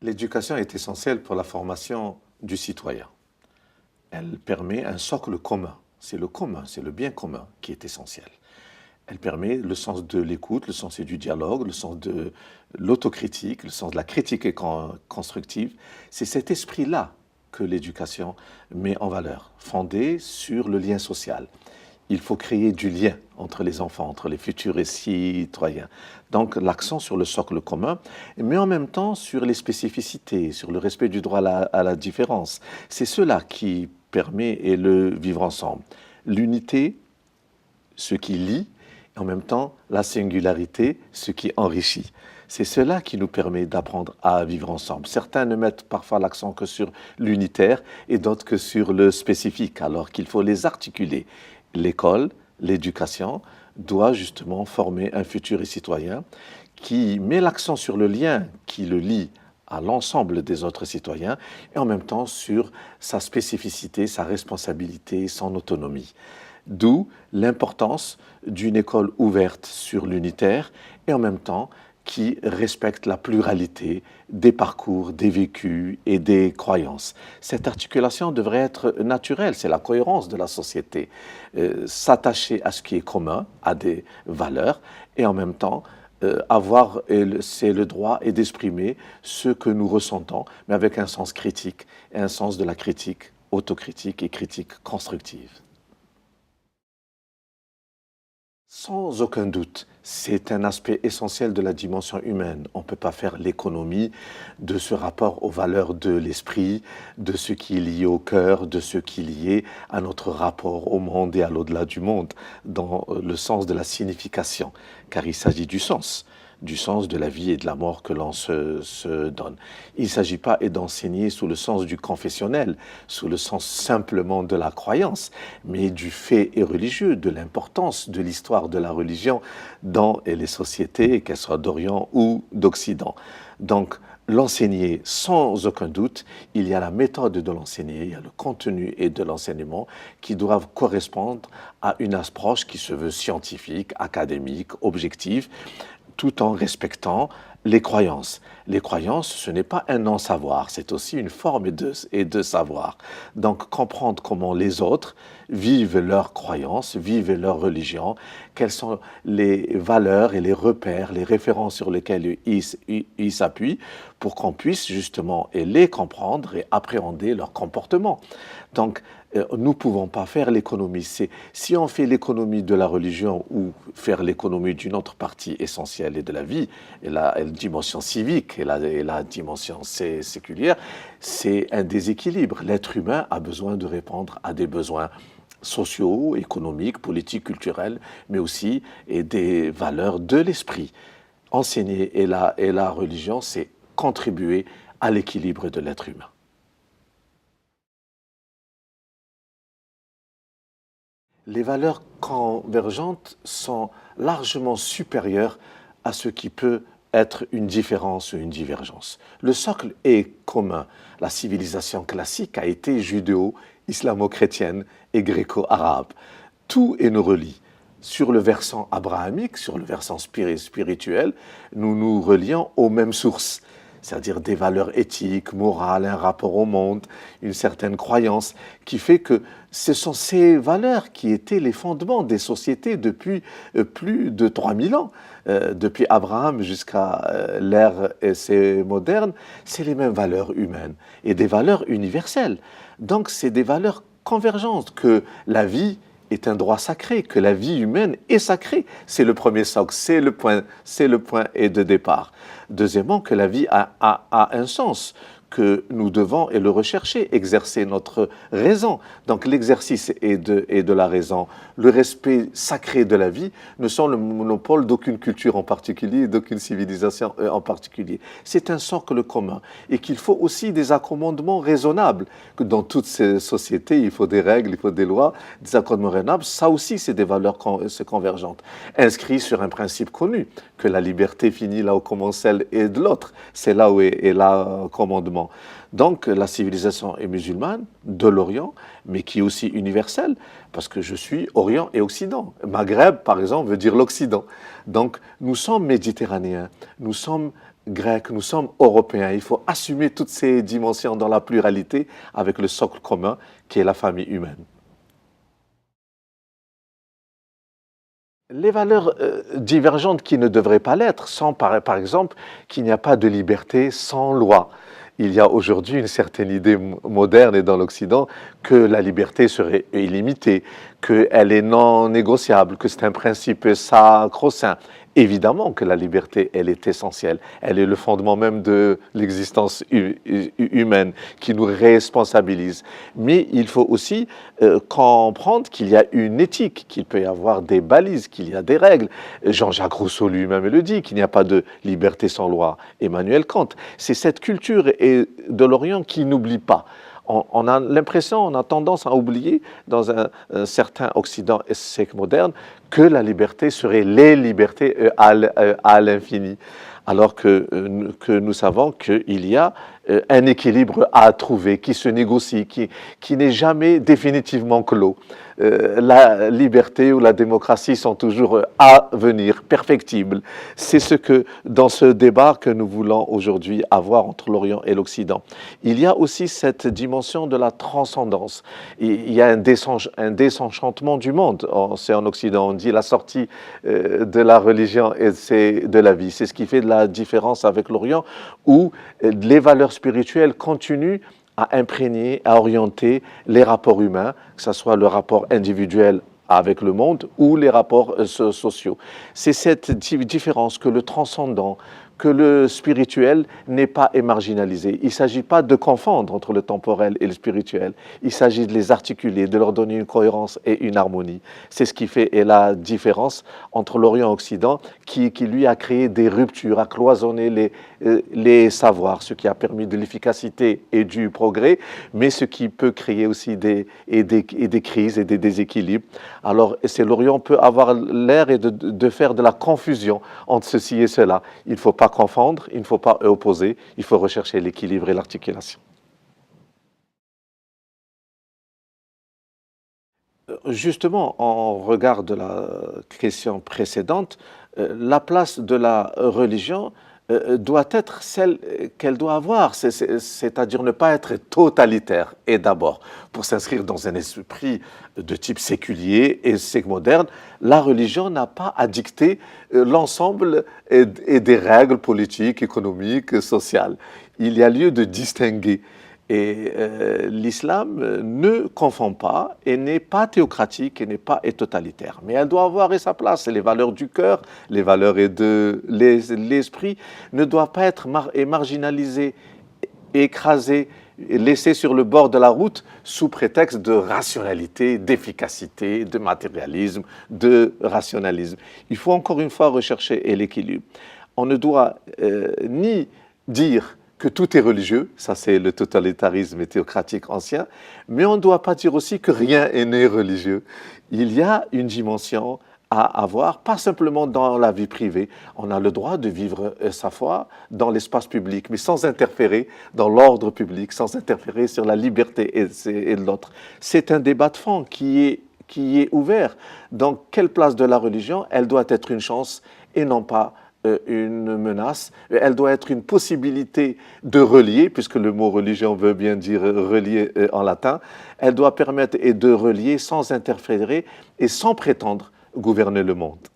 L'éducation est essentielle pour la formation du citoyen. Elle permet un socle commun. C'est le commun, c'est le bien commun qui est essentiel. Elle permet le sens de l'écoute, le sens du dialogue, le sens de l'autocritique, le sens de la critique constructive. C'est cet esprit-là que l'éducation met en valeur, fondé sur le lien social. Il faut créer du lien entre les enfants, entre les futurs citoyens. Donc l'accent sur le socle commun, mais en même temps sur les spécificités, sur le respect du droit à la différence. C'est cela qui permet et le vivre ensemble. L'unité, ce qui lie, et en même temps la singularité, ce qui enrichit. C'est cela qui nous permet d'apprendre à vivre ensemble. Certains ne mettent parfois l'accent que sur l'unitaire et d'autres que sur le spécifique, alors qu'il faut les articuler. L'école, l'éducation, doit justement former un futur citoyen qui met l'accent sur le lien qui le lie à l'ensemble des autres citoyens et en même temps sur sa spécificité, sa responsabilité, son autonomie. D'où l'importance d'une école ouverte sur l'unitaire et en même temps qui respecte la pluralité des parcours, des vécus et des croyances. Cette articulation devrait être naturelle, c'est la cohérence de la société. S'attacher à ce qui est commun, à des valeurs, et en même temps avoir, c'est le droit et d'exprimer ce que nous ressentons, mais avec un sens critique, et un sens de la critique autocritique et critique constructive. Sans aucun doute, c'est un aspect essentiel de la dimension humaine. On ne peut pas faire l'économie de ce rapport aux valeurs de l'esprit, de ce qui est lié au cœur, de ce qui est lié à notre rapport au monde et à l'au-delà du monde, dans le sens de la signification, car il s'agit du sens de la vie et de la mort que l'on se donne. Il ne s'agit pas d'enseigner sous le sens du confessionnel, sous le sens simplement de la croyance, mais du fait et religieux, de l'importance de l'histoire de la religion dans les sociétés, qu'elles soient d'Orient ou d'Occident. Donc, l'enseigner, sans aucun doute, il y a la méthode de l'enseigner, il y a le contenu et de l'enseignement qui doivent correspondre à une approche qui se veut scientifique, académique, objective, tout en respectant les croyances. Les croyances, ce n'est pas un non-savoir, c'est aussi une forme de savoir. Donc, comprendre comment les autres vivent leurs croyances, vivent leur religion, quelles sont les valeurs et les repères, les références sur lesquelles ils s'appuient pour qu'on puisse justement les comprendre et appréhender leur comportement. Donc, nous ne pouvons pas faire l'économie. Si on fait l'économie de la religion ou faire l'économie d'une autre partie essentielle et de la vie, et la dimension civique et la dimension séculière, c'est un déséquilibre. L'être humain a besoin de répondre à des besoins sociaux, économiques, politiques, culturels, mais aussi des valeurs de l'esprit. Enseigner et la religion, c'est contribuer à l'équilibre de l'être humain. Les valeurs convergentes sont largement supérieures à ce qui peut être une différence ou une divergence. Le socle est commun. La civilisation classique a été judéo-islamo-chrétienne et gréco-arabe. Tout nous relie. Sur le versant abrahamique, sur le versant spirituel, nous nous relions aux mêmes sources, c'est-à-dire des valeurs éthiques, morales, un rapport au monde, une certaine croyance, qui fait que ce sont ces valeurs qui étaient les fondements des sociétés depuis plus de 3000 ans. Depuis Abraham jusqu'à l'ère moderne, c'est les mêmes valeurs humaines et des valeurs universelles. Donc c'est des valeurs convergentes, que la vie est un droit sacré, que la vie humaine est sacrée. C'est le premier socle, c'est le point et de départ. Deuxièmement, que la vie a un sens, que nous devons et le rechercher, exercer notre raison. Donc l'exercice est de la raison, le respect sacré de la vie ne sont le monopole d'aucune culture en particulier, d'aucune civilisation en particulier. C'est un socle commun et qu'il faut aussi des accommodements raisonnables, que dans toutes ces sociétés, il faut des règles, il faut des lois, des accommodements raisonnables. Ça aussi, c'est des valeurs convergentes, inscrits sur un principe connu, que la liberté finit là où commence celle et de l'autre. C'est là où est l'accommodement. Donc la civilisation est musulmane, de l'Orient, mais qui est aussi universelle, parce que je suis Orient et Occident. Maghreb, par exemple, veut dire l'Occident. Donc nous sommes méditerranéens, nous sommes grecs, nous sommes européens. Il faut assumer toutes ces dimensions dans la pluralité avec le socle commun qui est la famille humaine. Les valeurs divergentes qui ne devraient pas l'être sont par exemple qu'il n'y a pas de liberté sans loi. Il y a aujourd'hui une certaine idée moderne et dans l'Occident que la liberté serait illimitée, qu'elle est non négociable, que c'est un principe sacro-saint. Évidemment que la liberté, elle est essentielle. Elle est le fondement même de l'existence humaine qui nous responsabilise. Mais il faut aussi comprendre qu'il y a une éthique, qu'il peut y avoir des balises, qu'il y a des règles. Jean-Jacques Rousseau lui-même le dit, qu'il n'y a pas de liberté sans loi. Emmanuel Kant. C'est cette culture de l'Orient qui n'oublie pas. On a l'impression, on a tendance à oublier dans un certain Occident sec moderne que la liberté serait les libertés à l'infini, alors que nous savons qu'il y a un équilibre à trouver, qui se négocie, qui n'est jamais définitivement clos. La liberté ou la démocratie sont toujours à venir, perfectibles. C'est ce que, dans ce débat que nous voulons aujourd'hui avoir entre l'Orient et l'Occident, il y a aussi cette dimension de la transcendance. Il y a un désenchantement du monde. C'est en Occident, on dit la sortie de la religion et c'est de la vie. C'est ce qui fait de la différence avec l'Orient, où les valeurs spirituelles continuent à imprégner, à orienter les rapports humains, que ce soit le rapport individuel avec le monde ou les rapports sociaux. C'est cette différence que le transcendant, que le spirituel n'est pas marginalisé. Il ne s'agit pas de confondre entre le temporel et le spirituel. Il s'agit de les articuler, de leur donner une cohérence et une harmonie. C'est ce qui fait la différence entre l'Orient et l'Occident, qui lui a créé des ruptures, a cloisonné les savoirs, ce qui a permis de l'efficacité et du progrès, mais ce qui peut créer aussi des crises et des déséquilibres. Alors, l'Orient peut avoir l'air de faire de la confusion entre ceci et cela. Il ne faut pas confondre, il ne faut pas opposer, il faut rechercher l'équilibre et l'articulation. Justement, en regard de la question précédente, la place de la religion doit être celle qu'elle doit avoir, c'est-à-dire ne pas être totalitaire. Et d'abord, pour s'inscrire dans un esprit de type séculier et moderne, la religion n'a pas à dicter l'ensemble et des règles politiques, économiques, sociales. Il y a lieu de distinguer. Et l'islam ne confond pas et n'est pas théocratique et n'est pas totalitaire. Mais elle doit avoir sa place. Les valeurs du cœur, les valeurs de l'esprit ne doivent pas être marginalisées, écrasées, laissées sur le bord de la route sous prétexte de rationalité, d'efficacité, de matérialisme, de rationalisme. Il faut encore une fois rechercher l'équilibre. On ne doit ni dire que tout est religieux, ça c'est le totalitarisme théocratique ancien, mais on ne doit pas dire aussi que rien n'est religieux. Il y a une dimension à avoir, pas simplement dans la vie privée. On a le droit de vivre sa foi dans l'espace public, mais sans interférer dans l'ordre public, sans interférer sur la liberté et de l'autre. C'est un débat de fond qui est ouvert. Dans quelle place de la religion, elle doit être une chance et non pas une menace, elle doit être une possibilité de relier, puisque le mot religion veut bien dire relier en latin, elle doit permettre de relier sans interférer et sans prétendre gouverner le monde.